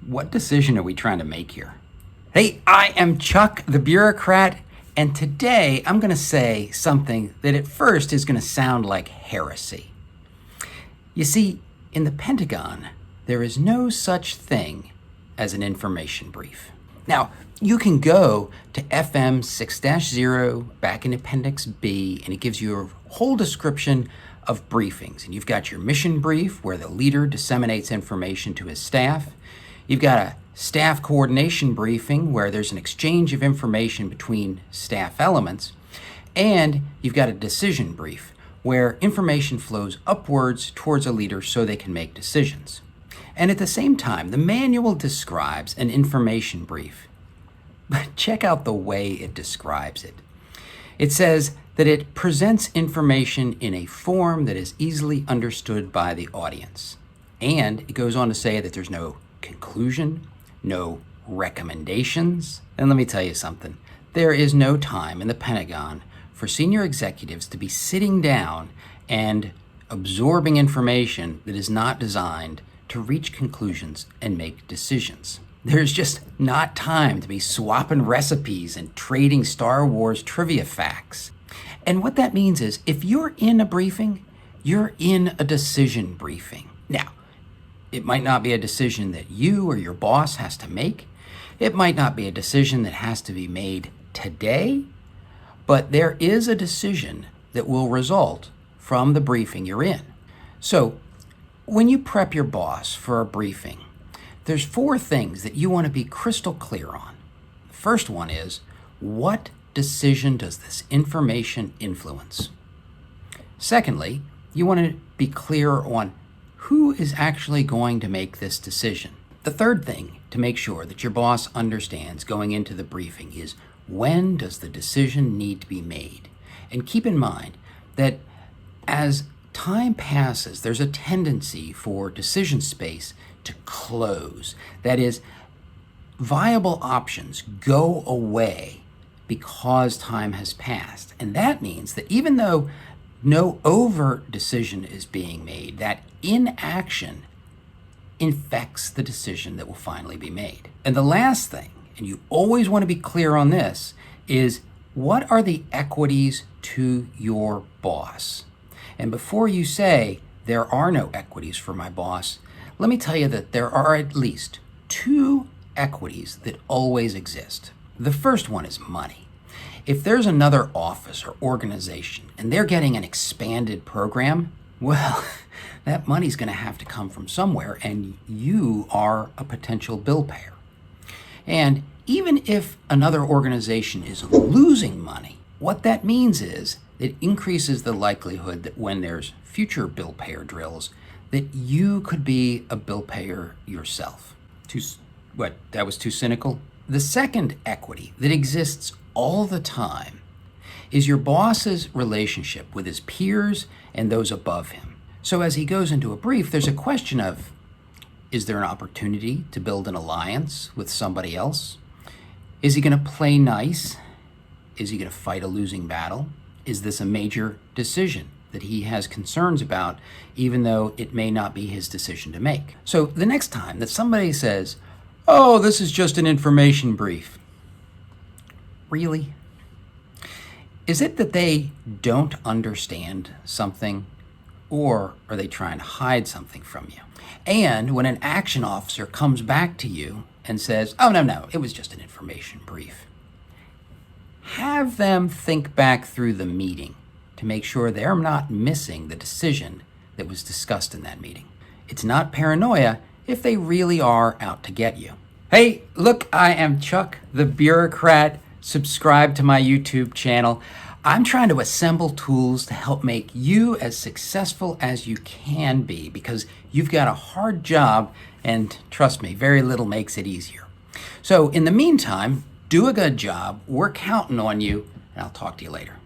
What decision are we trying to make here? Hey, I am Chuck, the bureaucrat, and today I'm going to say something that at first is going to sound like heresy. You see, in the Pentagon, there is no such thing as an information brief. Now, you can go to FM 6-0 back in Appendix B, and it gives you a whole description of briefings. And you've got your mission brief, where the leader disseminates information to his staff. You've got a staff coordination briefing, where there's an exchange of information between staff elements. And you've got a decision brief, where information flows upwards towards a leader so they can make decisions. And at the same time, the manual describes an information brief. But check out the way it describes it. It says that it presents information in a form that is easily understood by the audience. And it goes on to say that there's no conclusion, no recommendations. And let me tell you something. There is no time in the Pentagon for senior executives to be sitting down and absorbing information that is not designed to reach conclusions and make decisions. There's just not time to be swapping recipes and trading Star Wars trivia facts. And what that means is, if you're in a briefing, you're in a decision briefing. Now, it might not be a decision that you or your boss has to make. It might not be a decision that has to be made today, but there is a decision that will result from the briefing you're in. So, when you prep your boss for a briefing, there's 4 things that you want to be crystal clear on. The first one is, what decision does this information influence? Secondly, you want to be clear on who is actually going to make this decision. The third thing to make sure that your boss understands going into the briefing is, when does the decision need to be made? And keep in mind that as time passes, there's a tendency for decision space to close. That is, viable options go away because time has passed. And that means that even though no overt decision is being made, that inaction infects the decision that will finally be made. And the last thing, and you always want to be clear on this, is what are the equities to your boss? And before you say, there are no equities for my boss, let me tell you that there are at least 2 equities that always exist. The first one is money. If there's another office or organization and they're getting an expanded program, well, that money's going to have to come from somewhere, and you are a potential bill payer. And even if another organization is losing money, what that means is it increases the likelihood that when there's future bill payer drills, that you could be a bill payer yourself. That was too cynical? The second equity that exists all the time is your boss's relationship with his peers and those above him. So as he goes into a brief, there's a question of, is there an opportunity to build an alliance with somebody else? Is he going to play nice? Is he going to fight a losing battle? Is this a major decision that he has concerns about, even though it may not be his decision to make? So the next time that somebody says, oh, this is just an information brief, really? Is it that they don't understand something, or are they trying to hide something from you? And when an action officer comes back to you and says, oh, no, it was just an information brief, have them think back through the meeting to make sure they're not missing the decision that was discussed in that meeting. It's not paranoia if they really are out to get you. Hey, look, I am Chuck, the bureaucrat. Subscribe to my YouTube channel. I'm trying to assemble tools to help make you as successful as you can be, because you've got a hard job, and trust me, very little makes it easier. So in the meantime, do a good job. We're counting on you, and I'll talk to you later.